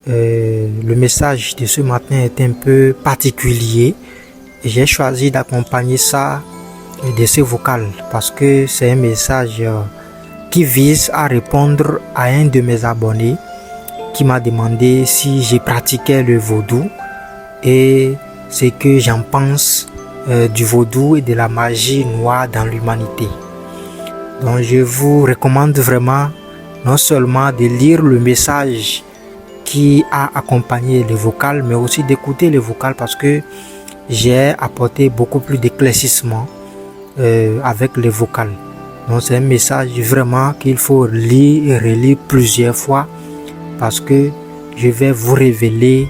Le message de ce matin est un peu particulier. J'ai choisi d'accompagner ça de ce vocal parce que c'est un message qui vise à répondre à un de mes abonnés qui m'a demandé si j'ai pratiqué le vaudou et ce que j'en pense du vaudou et de la magie noire dans l'humanité. Donc je vous recommande vraiment non seulement de lire le message qui a accompagné le vocal, mais aussi d'écouter le vocal parce que j'ai apporté beaucoup plus d'éclaircissement avec le vocal. Donc c'est un message vraiment qu'il faut lire et relire plusieurs fois parce que je vais vous révéler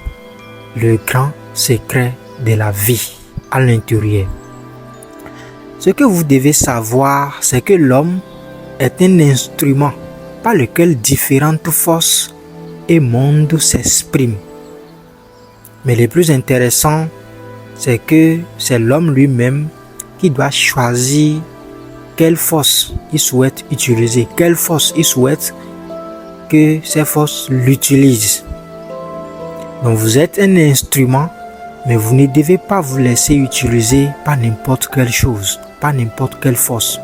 le grand secret de la vie à l'intérieur. Ce que vous devez savoir, c'est que l'homme est un instrument par lequel différentes forces et mondes s'expriment. Mais le plus intéressant, c'est que c'est l'homme lui-même qui doit choisir quelle force il souhaite utiliser, quelle force il souhaite que ces forces l'utilisent. Donc vous êtes un instrument, mais vous ne devez pas vous laisser utiliser par n'importe quelle chose, par n'importe quelle force.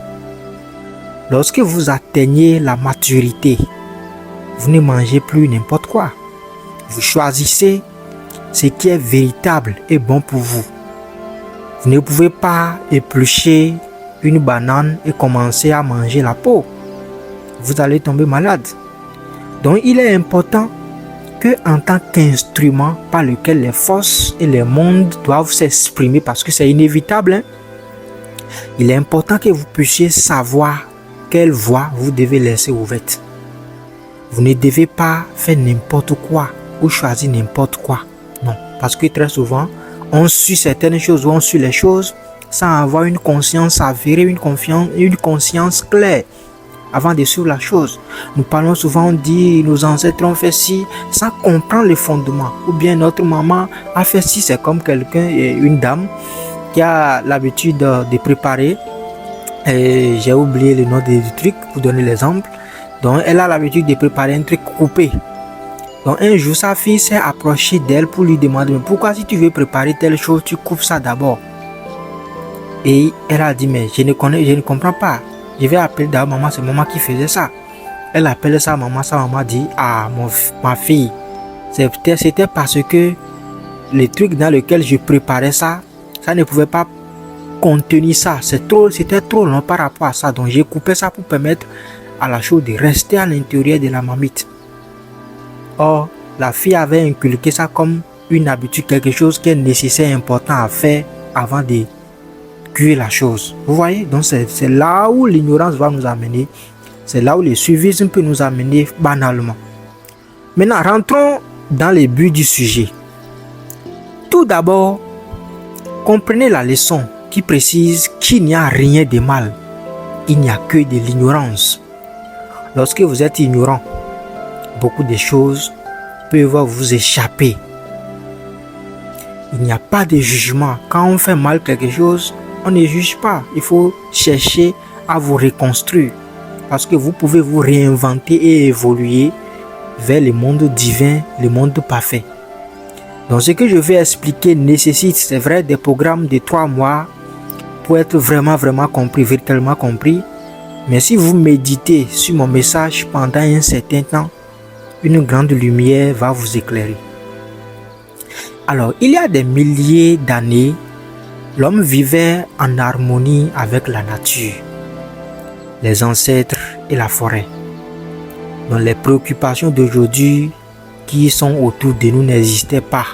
Lorsque vous atteignez la maturité, vous ne mangez plus n'importe quoi. Vous choisissez ce qui est véritable et bon pour vous. Vous ne pouvez pas éplucher une banane et commencer à manger la peau. Vous allez tomber malade. Donc il est important que en tant qu'instrument par lequel les forces et les mondes doivent s'exprimer, parce que c'est inévitable, il est important que vous puissiez savoir quelle voie vous devez laisser ouverte. Vous ne devez pas faire n'importe quoi ou choisir n'importe quoi. Non, parce que très souvent, on suit certaines choses ou on suit les choses sans avoir une conscience avérée, une conscience claire avant de suivre la chose. Nous parlons souvent, on dit, nos ancêtres ont fait ci sans comprendre le fondement. Ou bien notre maman a fait ci, c'est comme quelqu'un, une dame qui a l'habitude de préparer. Et j'ai oublié le nom du truc pour donner l'exemple. Donc elle a l'habitude de préparer un truc coupé. Donc un jour sa fille s'est approchée d'elle pour lui demander mais pourquoi si tu veux préparer telle chose tu coupes ça d'abord. Et elle a dit mais je ne comprends pas. Je vais appeler d'abord maman, c'est maman qui faisait ça. Elle appelle sa maman dit ah ma fille, c'était parce que le truc dans lequel je préparais ça ne pouvait pas contenir ça. C'était trop long par rapport à ça. Donc j'ai coupé ça pour permettre à la chose de rester à l'intérieur de la marmite. Or, la fille avait inculqué ça comme une habitude, quelque chose qui est nécessaire, important à faire avant de cuire la chose. Vous voyez? Donc c'est là où l'ignorance va nous amener. C'est là où le suivisme peut nous amener banalement. Maintenant, rentrons dans le but du sujet. Tout d'abord, comprenez la leçon qui précise qu'il n'y a rien de mal. Il n'y a que de l'ignorance. Lorsque vous êtes ignorant, beaucoup de choses peuvent vous échapper. Il n'y a pas de jugement. Quand on fait mal quelque chose, on ne juge pas. Il faut chercher à vous reconstruire. Parce que vous pouvez vous réinventer et évoluer vers le monde divin, le monde parfait. Donc ce que je vais expliquer nécessite, c'est vrai, des programmes de 3 mois pour être vraiment compris, véritablement compris. Mais si vous méditez sur mon message pendant un certain temps, une grande lumière va vous éclairer. Alors, il y a des milliers d'années, l'homme vivait en harmonie avec la nature, les ancêtres et la forêt. Donc, les préoccupations d'aujourd'hui qui sont autour de nous n'existaient pas.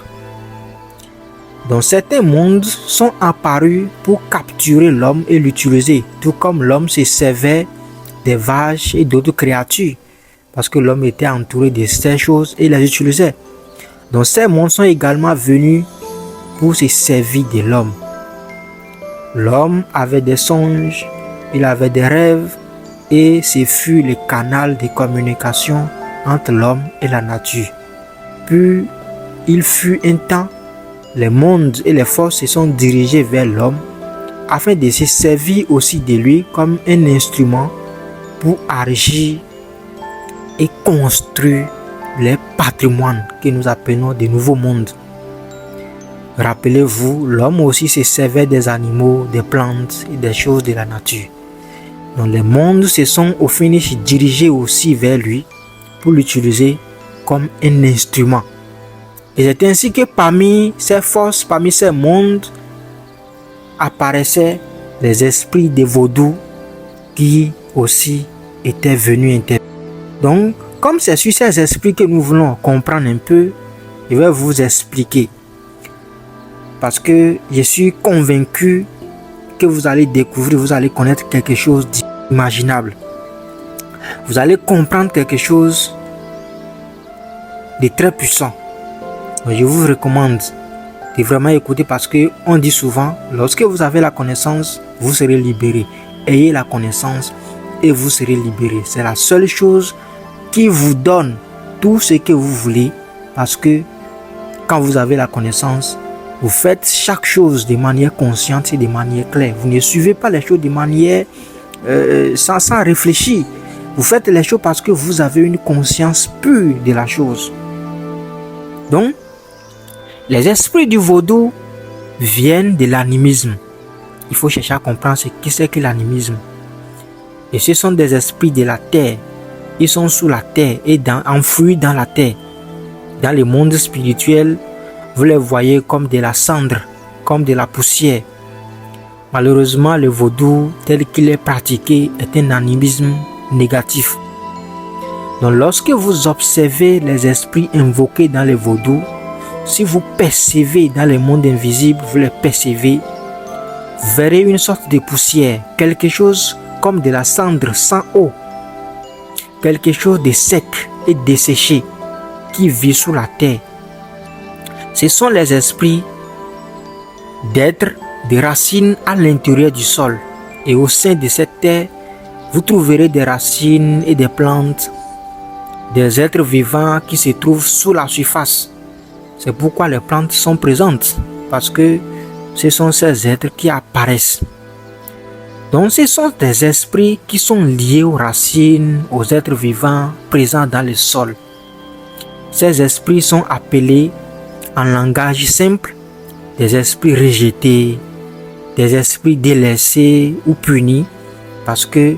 Donc certains mondes sont apparus pour capturer l'homme et l'utiliser, tout comme l'homme se servait des vaches et d'autres créatures, parce que l'homme était entouré de ces choses et les utilisait. Donc ces mondes sont également venus pour se servir de l'homme. L'homme avait des songes, il avait des rêves, et ce fut le canal de communication entre l'homme et la nature. Puis il fut un temps, les mondes et les forces se sont dirigés vers l'homme afin de se servir aussi de lui comme un instrument pour agir et construire les patrimoines que nous appelons des nouveaux mondes. Rappelez-vous, l'homme aussi se servait des animaux, des plantes et des choses de la nature. Donc les mondes se sont au finish dirigés aussi vers lui pour l'utiliser comme un instrument. Et c'est ainsi que parmi ces forces, parmi ces mondes, apparaissaient les esprits des vaudous qui aussi étaient venus intervenir. Donc, comme c'est sur ces esprits que nous voulons comprendre un peu, je vais vous expliquer. Parce que je suis convaincu que vous allez découvrir, vous allez connaître quelque chose d'imaginable. Vous allez comprendre quelque chose de très puissant. Donc, je vous recommande de vraiment écouter parce qu'on dit souvent, lorsque vous avez la connaissance, vous serez libéré. Ayez la connaissance et vous serez libéré. C'est la seule chose qui vous donne tout ce que vous voulez parce que quand vous avez la connaissance, vous faites chaque chose de manière consciente et de manière claire. Vous ne suivez pas les choses de manière sans réfléchir. Vous faites les choses parce que vous avez une conscience pure de la chose. Donc, les esprits du vaudou viennent de l'animisme. Il faut chercher à comprendre ce que c'est que l'animisme. Et ce sont des esprits de la terre. Ils sont sous la terre et enfouis dans la terre. Dans le monde spirituel, vous les voyez comme de la cendre, comme de la poussière. Malheureusement, le vaudou tel qu'il est pratiqué est un animisme négatif. Donc lorsque vous observez les esprits invoqués dans le vaudou, si vous percevez dans le monde invisible, vous les percevez, vous verrez une sorte de poussière, quelque chose comme de la cendre sans eau, quelque chose de sec et desséché qui vit sous la terre. Ce sont les esprits d'êtres, des racines à l'intérieur du sol. Et au sein de cette terre, vous trouverez des racines et des plantes, des êtres vivants qui se trouvent sous la surface. C'est pourquoi les plantes sont présentes, parce que ce sont ces êtres qui apparaissent. Donc ce sont des esprits qui sont liés aux racines, aux êtres vivants présents dans le sol. Ces esprits sont appelés en langage simple des esprits rejetés, des esprits délaissés ou punis, parce que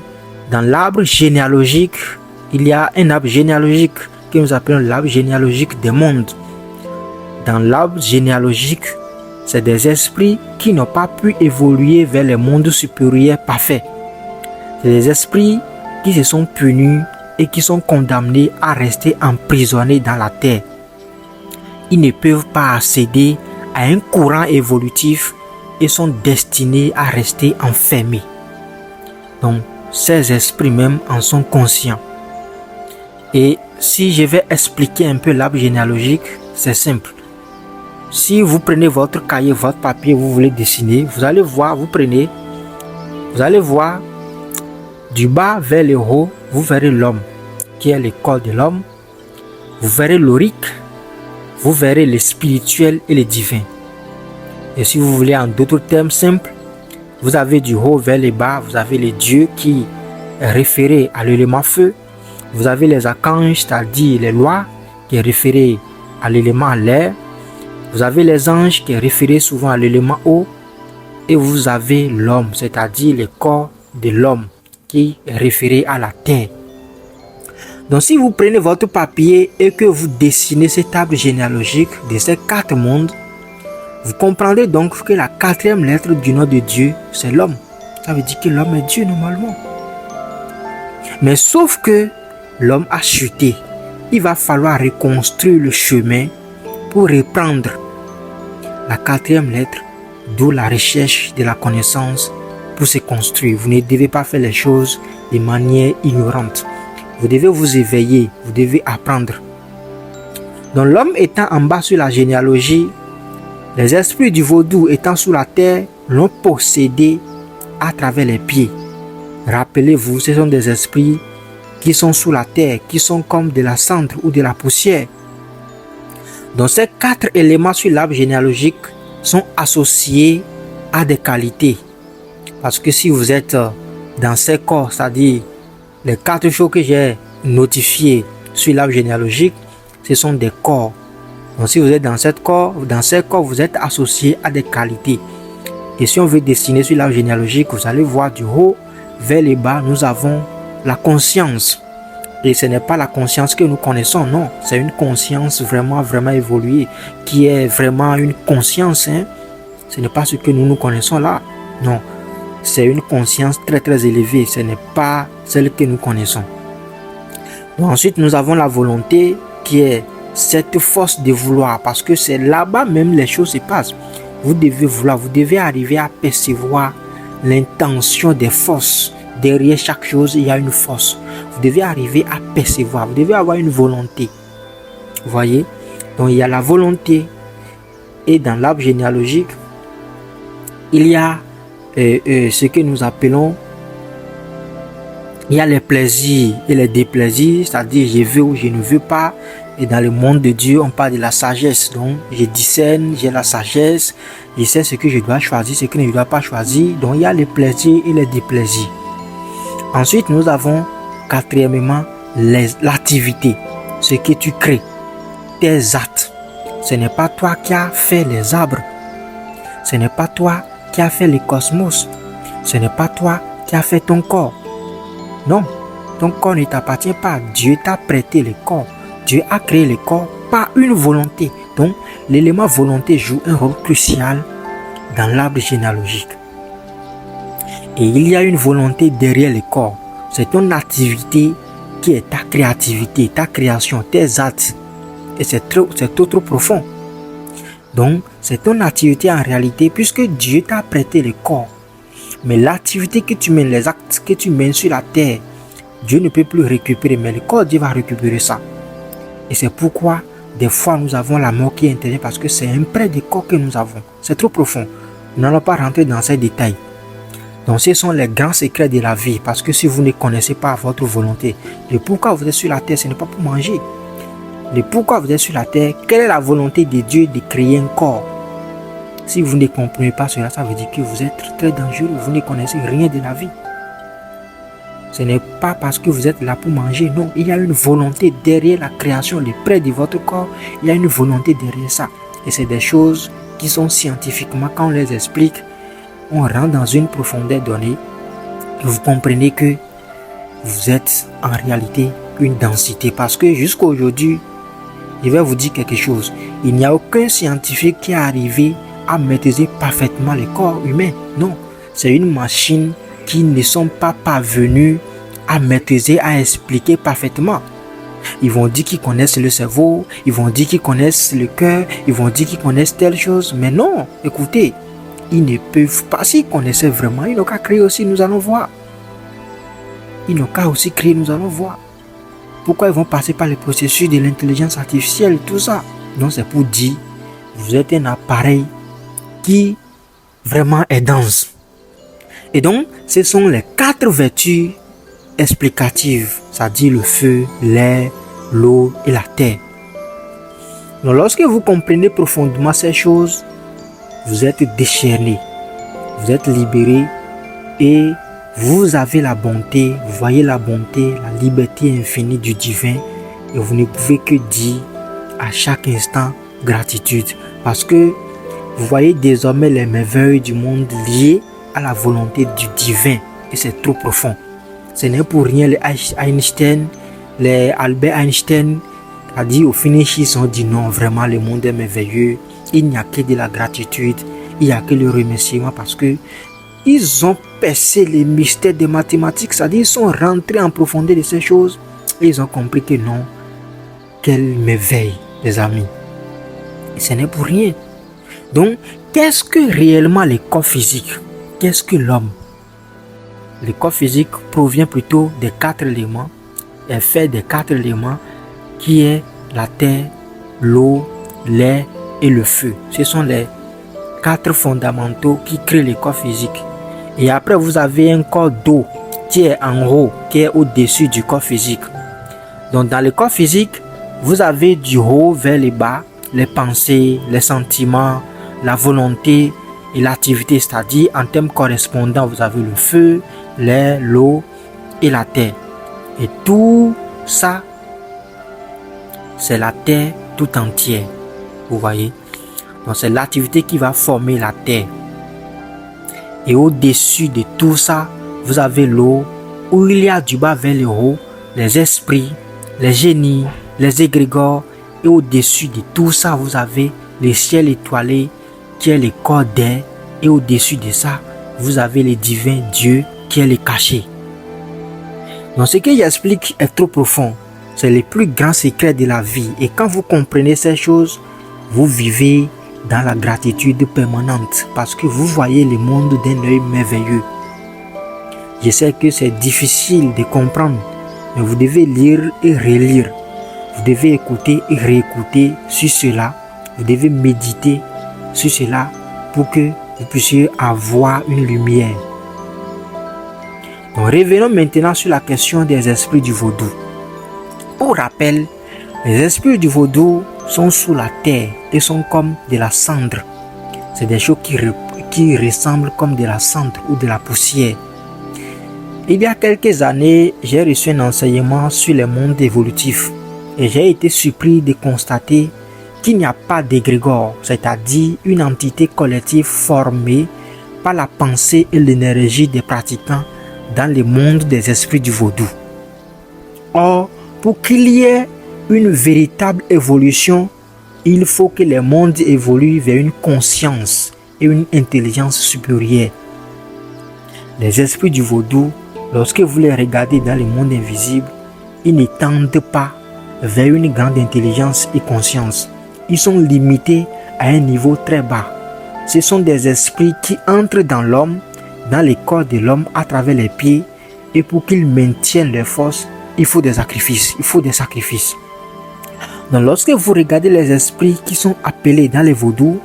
dans l'arbre généalogique, il y a un arbre généalogique que nous appelons l'arbre généalogique des mondes. Dans l'arbre généalogique, c'est des esprits qui n'ont pas pu évoluer vers les mondes supérieurs parfaits. C'est des esprits qui se sont punis et qui sont condamnés à rester emprisonnés dans la terre. Ils ne peuvent pas accéder à un courant évolutif et sont destinés à rester enfermés. Donc, ces esprits même en sont conscients. Et si je vais expliquer un peu l'arbre généalogique, c'est simple. Si vous prenez votre cahier, votre papier, vous voulez dessiner, vous allez voir, vous allez voir du bas vers le haut, vous verrez l'homme, qui est le corps de l'homme. Vous verrez l'aurique, vous verrez le spirituel et le divin. Et si vous voulez en d'autres termes simples, vous avez du haut vers le bas, vous avez les dieux qui est référé à l'élément feu. Vous avez les archanges, c'est-à-dire les lois, qui est référé à l'élément l'air. Vous avez les anges qui est référé souvent à l'élément eau. Et vous avez l'homme, c'est-à-dire le corps de l'homme, qui est référé à la terre. Donc si vous prenez votre papier et que vous dessinez cet arbre généalogique de ces 4 mondes, vous comprendrez donc que la 4e lettre du nom de Dieu, c'est l'homme. Ça veut dire que l'homme est Dieu normalement. Mais sauf que l'homme a chuté. Il va falloir reconstruire le chemin pour reprendre la 4e lettre, d'où la recherche de la connaissance pour se construire. Vous ne devez pas faire les choses de manière ignorante. Vous devez vous éveiller, vous devez apprendre. Donc l'homme étant en bas sur la généalogie, les esprits du vaudou étant sous la terre l'ont possédé à travers les pieds. Rappelez-vous, ce sont des esprits qui sont sous la terre, qui sont comme de la cendre ou de la poussière. Donc ces 4 éléments sur l'arbre généalogique sont associés à des qualités. Parce que si vous êtes dans ces corps, c'est-à-dire les 4 choses que j'ai notifiées sur l'arbre généalogique, Ce sont des corps. Donc si vous êtes dans ces corps, vous êtes associé à des qualités. Et si on veut dessiner sur l'arbre généalogique, vous allez voir du haut vers le bas, nous avons la conscience. Et ce n'est pas la conscience que nous connaissons, non. C'est une conscience vraiment évoluée, qui est vraiment une conscience. Ce n'est pas ce que nous connaissons là. Non. C'est une conscience très élevée. Ce n'est pas celle que nous connaissons. Donc, ensuite, nous avons la volonté qui est cette force de vouloir. Parce que c'est là-bas même les choses se passent. Vous devez vouloir, vous devez arriver à percevoir l'intention des forces. Derrière chaque chose, il y a une force. Vous devez arriver à percevoir, vous devez avoir une volonté. Vous voyez? Donc il y a la volonté. Et dans l'arbre généalogique, il y a ce que nous appelons, il y a les plaisirs et les déplaisirs, c'est-à-dire je veux ou je ne veux pas. Et dans le monde de Dieu, on parle de la sagesse. Donc, je discerne, j'ai la sagesse. Je sais ce que je dois choisir, ce que je ne dois pas choisir. Donc, il y a les plaisirs et les déplaisirs. Ensuite, nous avons, quatrièmement, l'activité. Ce que tu crées, tes actes. Ce n'est pas toi qui as fait les arbres. Ce n'est pas toi qui as fait le cosmos. Ce n'est pas toi qui as fait ton corps. Non, ton corps ne t'appartient pas. Dieu t'a prêté le corps. Dieu a créé le corps par une volonté. Donc, l'élément volonté joue un rôle crucial dans l'arbre généalogique. Et il y a une volonté derrière le corps. C'est ton activité qui est ta créativité, ta création, tes actes. Et c'est trop profond. Donc, c'est ton activité en réalité puisque Dieu t'a prêté le corps. Mais l'activité que tu mènes, les actes que tu mènes sur la terre, Dieu ne peut plus récupérer. Mais le corps, Dieu va récupérer ça. Et c'est pourquoi, des fois, nous avons la mort qui est intérieure parce que c'est un prêt de corps que nous avons. C'est trop profond. Nous n'allons pas rentrer dans ces détails. Donc, ce sont les grands secrets de la vie. Parce que si vous ne connaissez pas votre volonté, le pourquoi vous êtes sur la terre, ce n'est pas pour manger. Le pourquoi vous êtes sur la terre, quelle est la volonté de Dieu de créer un corps? Si vous ne comprenez pas cela, ça veut dire que vous êtes très dangereux. Vous ne connaissez rien de la vie. Ce n'est pas parce que vous êtes là pour manger. Non, il y a une volonté derrière la création, le prêt de votre corps. Il y a une volonté derrière ça. Et c'est des choses qui sont scientifiquement, quand on les explique, on rentre dans une profondeur donnée. Et vous comprenez que vous êtes en réalité une densité. Parce que jusqu'à aujourd'hui, je vais vous dire quelque chose. Il n'y a aucun scientifique qui est arrivé à maîtriser parfaitement le corps humain. Non, c'est une machine qui ne sont pas parvenus à maîtriser, à expliquer parfaitement. Ils vont dire qu'ils connaissent le cerveau, ils vont dire qu'ils connaissent le cœur, ils vont dire qu'ils connaissent telle chose. Mais non, écoutez, ils ne peuvent pas. S'ils connaissaient vraiment, ils n'ont qu'à créer aussi, nous allons voir. Ils n'ont qu'à aussi créer, nous allons voir. Pourquoi ils vont passer par le processus de l'intelligence artificielle et tout ça? Non, c'est pour dire, vous êtes un appareil qui vraiment est dense. Et donc, ce sont les 4 vertus explicatives, c'est-à-dire le feu, l'air, l'eau et la terre. Donc, lorsque vous comprenez profondément ces choses, vous êtes déchaîné, vous êtes libéré et vous avez la bonté, vous voyez la bonté, la liberté infinie du divin et vous ne pouvez que dire à chaque instant gratitude parce que vous voyez désormais les merveilles du monde liées à la volonté du divin et c'est trop profond. Ce n'est pour rien les Einstein, les Albert Einstein a dit au finish ils ont dit non, vraiment le monde est merveilleux, il n'y a que de la gratitude, il n'y a que le remerciement parce que ils ont percé les mystères des mathématiques, c'est-à-dire ils sont rentrés en profondeur de ces choses et ils ont compris que non, quelle merveille les amis. Et ce n'est pour rien. Donc, qu'est-ce que réellement le corps physique? Qu'est-ce que l'homme? Le corps physique provient plutôt des 4 éléments, est fait des 4 éléments qui est la terre, l'eau, l'air et le feu. Ce sont les 4 fondamentaux qui créent le corps physique. Et après, vous avez un corps d'eau qui est en haut, qui est au-dessus du corps physique. Donc, dans le corps physique, vous avez du haut vers le bas, les pensées, les sentiments, la volonté et l'activité, c'est-à-dire en termes correspondants, vous avez le feu, l'air, l'eau et la terre. Et tout ça, c'est la terre tout entière. Vous voyez? Donc c'est l'activité qui va former la terre. Et au-dessus de tout ça, vous avez l'eau, où il y a du bas vers le haut, les esprits, les génies, les égrégores. Et au-dessus de tout ça, vous avez le ciel étoilé, qui est le corps d'air. Et au-dessus de ça, vous avez le divin Dieu, qui est le caché. Donc ce que j'explique est trop profond. C'est le plus grand secret de la vie. Et quand vous comprenez ces choses, vous vivez dans la gratitude permanente parce que vous voyez le monde d'un œil merveilleux. Je sais que c'est difficile de comprendre, mais vous devez lire et relire. Vous devez écouter et réécouter sur cela. Vous devez méditer sur cela pour que vous puissiez avoir une lumière. Donc revenons maintenant sur la question des esprits du vaudou. Pour rappel, les esprits du vaudou sont sous la terre et sont comme de la cendre. C'est des choses qui ressemblent comme de la cendre ou de la poussière. Il y a quelques années, j'ai reçu un enseignement sur le monde évolutif et j'ai été surpris de constater qu'il n'y a pas d'égrégore, c'est-à-dire une entité collective formée par la pensée et l'énergie des pratiquants dans le monde des esprits du vaudou. Or, pour qu'il y ait une véritable évolution, il faut que le monde évolue vers une conscience et une intelligence supérieure. Les esprits du vaudou, lorsque vous les regardez dans le monde invisible, ils ne tendent pas vers une grande intelligence et conscience. Ils sont limités à un niveau très bas. Ce sont des esprits qui entrent dans l'homme, dans le corps de l'homme à travers les pieds, et pour qu'ils maintiennent leur force, il faut des sacrifices. Donc lorsque vous regardez les esprits qui sont appelés dans les vaudous,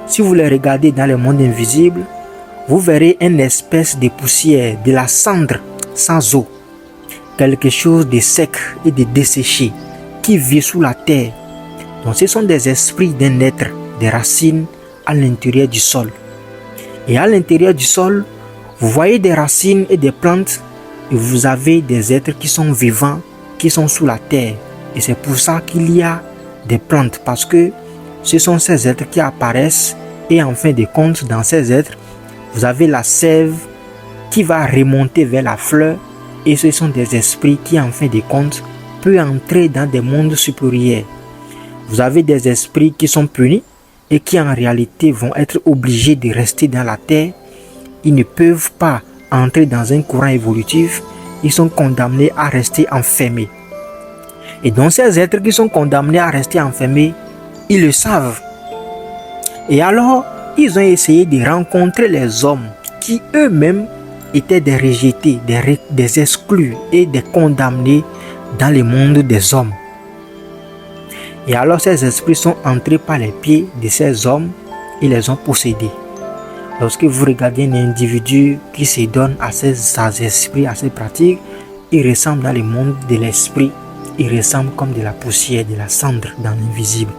si vous les regardez dans le monde invisible, vous verrez une espèce de poussière, de la cendre sans eau, quelque chose de sec et de desséché qui vit sous la terre. Donc ce sont des esprits d'un être, des racines à l'intérieur du sol. Et à l'intérieur du sol, vous voyez des racines et des plantes et vous avez des êtres qui sont vivants, qui sont sous la terre. Et c'est pour ça qu'il y a des plantes, parce que ce sont ces êtres qui apparaissent et en fin de compte, dans ces êtres, vous avez la sève qui va remonter vers la fleur et ce sont des esprits qui en fin de compte peuvent entrer dans des mondes supérieurs. Vous avez des esprits qui sont punis et qui en réalité vont être obligés de rester dans la terre. Ils ne peuvent pas entrer dans un courant évolutif, ils sont condamnés à rester enfermés. Et donc ces êtres qui sont condamnés à rester enfermés, ils le savent. Et alors, ils ont essayé de rencontrer les hommes qui eux-mêmes étaient des rejetés, des exclus et des condamnés dans le monde des hommes. Et alors ces esprits sont entrés par les pieds de ces hommes et les ont possédés. Lorsque vous regardez un individu qui se donne à ces esprits, à ces pratiques, il ressemble dans le monde de l'esprit, il ressemble comme de la poussière, de la cendre dans l'invisible.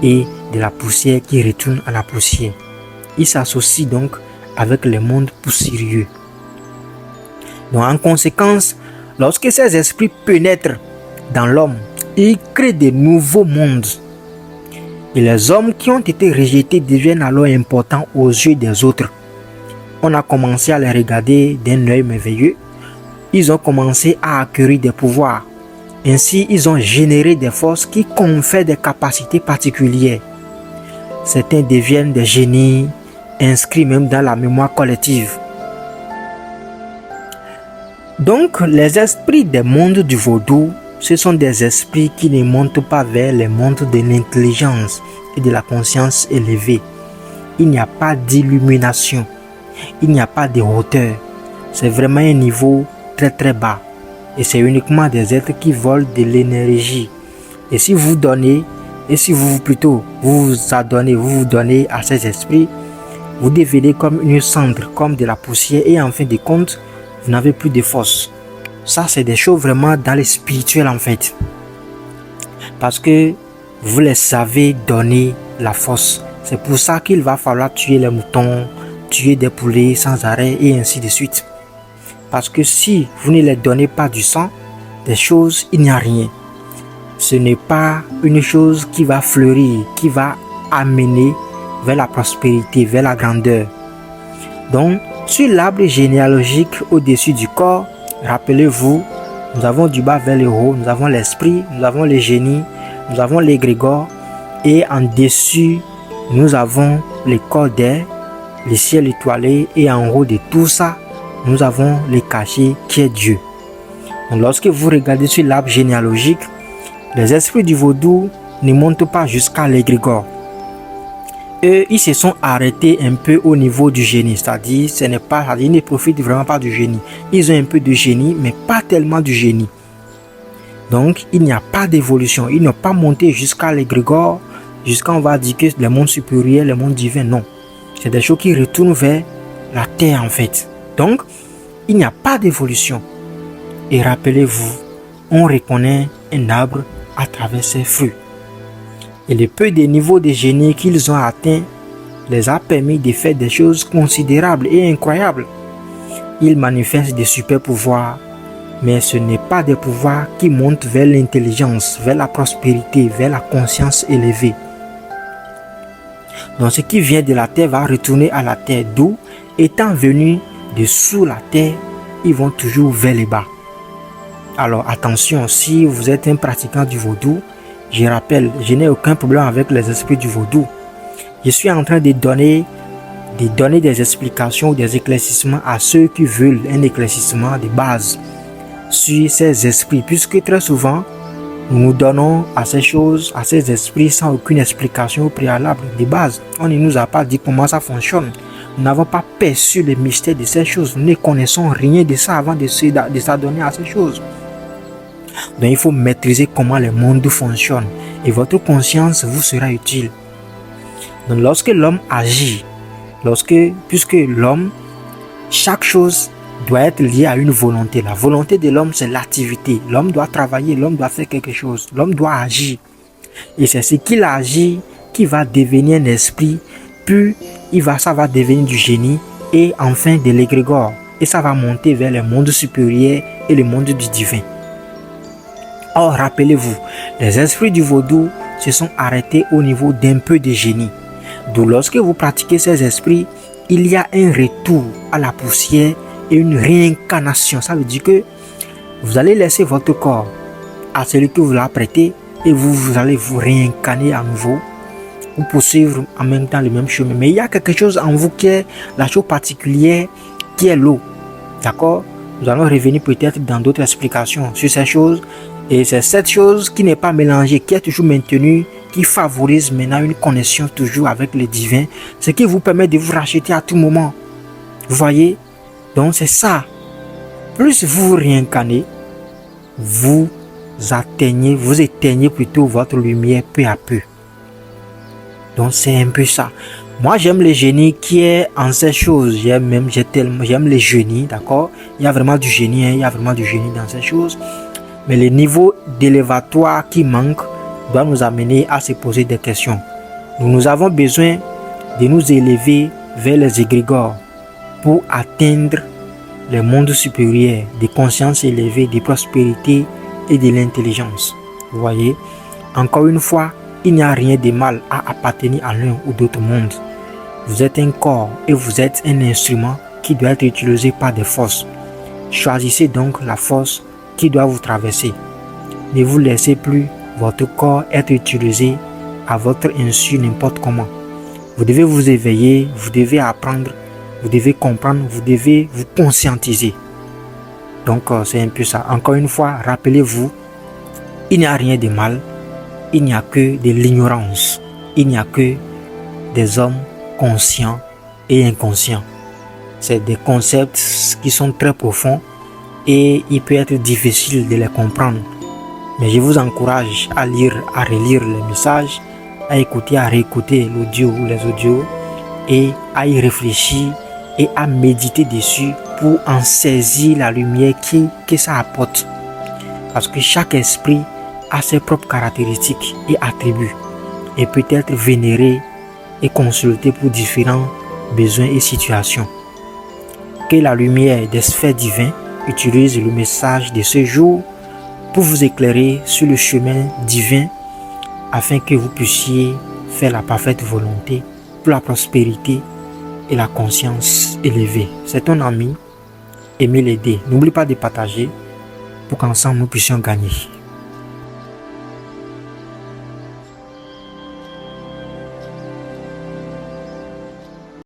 Et de la poussière qui retourne à la poussière. Il s'associe donc avec le monde poussiéreux. Donc en conséquence, lorsque ces esprits pénètrent dans l'homme, ils créent de nouveaux mondes. Et les hommes qui ont été rejetés deviennent alors importants aux yeux des autres. On a commencé à les regarder d'un œil merveilleux. Ils ont commencé à acquérir des pouvoirs. Ainsi, ils ont généré des forces qui confèrent des capacités particulières. Certains deviennent des génies, inscrits même dans la mémoire collective. Donc, les esprits des mondes du vaudou, ce sont des esprits qui ne montent pas vers les mondes de l'intelligence et de la conscience élevée. Il n'y a pas d'illumination, il n'y a pas de hauteur. C'est vraiment un niveau très très bas. Et c'est uniquement des êtres qui volent de l'énergie. Et si vous donnez, vous vous donnez à ces esprits, vous devenez comme une cendre, comme de la poussière, et en fin de compte, vous n'avez plus de force. Ça, c'est des choses vraiment dans le spirituel en fait. Parce que vous les savez donner la force. C'est pour ça qu'il va falloir tuer les moutons, tuer des poulets sans arrêt et ainsi de suite. Parce que si vous ne les donnez pas du sang, des choses, il n'y a rien. ce n'est pas une chose qui va fleurir, qui va amener vers la prospérité, vers la grandeur. Donc, sur l'arbre généalogique au-dessus du corps, rappelez-vous, nous avons du bas vers le haut, nous avons l'esprit, nous avons les génies, nous avons l'égrégore, et en dessus, nous avons les corps d'air, le ciel étoilé, et en haut de tout ça, nous avons le cachet qui est Dieu. Donc, lorsque vous regardez sur l'arbre généalogique, les esprits du vaudou ne montent pas jusqu'à l'égrégore. Eux, ils se sont arrêtés un peu au niveau du génie, c'est-à-dire, ils ne profitent vraiment pas du génie. Ils ont un peu de génie, mais pas tellement du génie. Donc, il n'y a pas d'évolution. Ils n'ont pas monté jusqu'à l'égrégore, jusqu'à, on va dire, que les mondes supérieurs, les mondes divins, non. C'est des choses qui retournent vers la terre, en fait. Donc, il n'y a pas d'évolution. Et rappelez-vous, on reconnaît un arbre à travers ses fruits. Et le peu des niveaux de génie qu'ils ont atteints les a permis de faire des choses considérables et incroyables. Ils manifestent des super pouvoirs, mais ce n'est pas des pouvoirs qui montent vers l'intelligence, vers la prospérité, vers la conscience élevée. Donc ce qui vient de la terre va retourner à la terre, d'où, étant venus de sous la terre, ils vont toujours vers le bas. Alors attention, si vous êtes un pratiquant du vaudou, je rappelle, je n'ai aucun problème avec les esprits du vaudou. Je suis en train de donner des explications ou des éclaircissements à ceux qui veulent un éclaircissement de base sur ces esprits, puisque très souvent, nous nous donnons à ces choses, à ces esprits sans aucune explication préalable de base. On ne nous a pas dit comment ça fonctionne. Nous n'avons pas perçu le mystère de ces choses. Nous ne connaissons rien de ça avant de s'adonner à ces choses. Donc il faut maîtriser comment le monde fonctionne et votre conscience vous sera utile. Donc lorsque l'homme agit, puisque l'homme, chaque chose doit être liée à une volonté. La volonté de l'homme, c'est l'activité. L'homme doit travailler, l'homme doit faire quelque chose, l'homme doit agir. Et c'est ce qu'il agit qui va devenir un esprit, puis ça va devenir du génie et enfin de l'égrégore. Et ça va monter vers le monde supérieur et le monde du divin. Or, rappelez-vous, les esprits du vaudou se sont arrêtés au niveau d'un peu de génie. D'où lorsque vous pratiquez ces esprits, il y a un retour à la poussière et une réincarnation. Ça veut dire que vous allez laisser votre corps à celui que vous l'apprêtez et vous allez vous réincarner à nouveau ou poursuivre en même temps le même chemin. Mais il y a quelque chose en vous qui est la chose particulière, qui est l'eau. D'accord? Nous allons revenir peut-être dans d'autres explications sur ces choses. Et c'est cette chose qui n'est pas mélangée, qui est toujours maintenue, qui favorise maintenant une connexion toujours avec le divin, ce qui vous permet de vous racheter à tout moment. Vous voyez? Donc c'est ça. Plus vous vous réincarnez, vous éteignez plutôt votre lumière peu à peu. Donc c'est un peu ça. Moi j'aime le génie qui est en ces choses. J'aime les génies, d'accord? Il y a vraiment du génie, il y a vraiment du génie dans ces choses. Mais le niveau d'élévatoire qui manque doit nous amener à se poser des questions. Nous avons besoin de nous élever vers les égrégores pour atteindre les mondes supérieurs, des consciences élevées, de prospérité et de l'intelligence. Vous voyez, encore une fois, il n'y a rien de mal à appartenir à l'un ou d'autre monde. Vous êtes un corps et vous êtes un instrument qui doit être utilisé par des forces. Choisissez donc la force qui doit vous traverser. Ne vous laissez plus votre corps être utilisé à votre insu n'importe comment. Vous devez vous éveiller, vous devez apprendre, vous devez comprendre, vous devez vous conscientiser. Donc c'est un peu ça. Encore une fois, rappelez-vous, il n'y a rien de mal, il n'y a que de l'ignorance. Il n'y a que des hommes conscients et inconscients. C'est des concepts qui sont très profonds et il peut être difficile de les comprendre. Mais je vous encourage à lire, à relire les messages, à écouter, à réécouter l'audio ou les audios et à y réfléchir et à méditer dessus pour en saisir la lumière que ça apporte. Parce que chaque esprit a ses propres caractéristiques et attributs et peut être vénéré et consulté pour différents besoins et situations. Que la lumière des sphères divines utilise le message de ce jour pour vous éclairer sur le chemin divin afin que vous puissiez faire la parfaite volonté pour la prospérité et la conscience élevée. C'est ton ami, Aimé l'aider. N'oublie pas de partager pour qu'ensemble nous puissions gagner.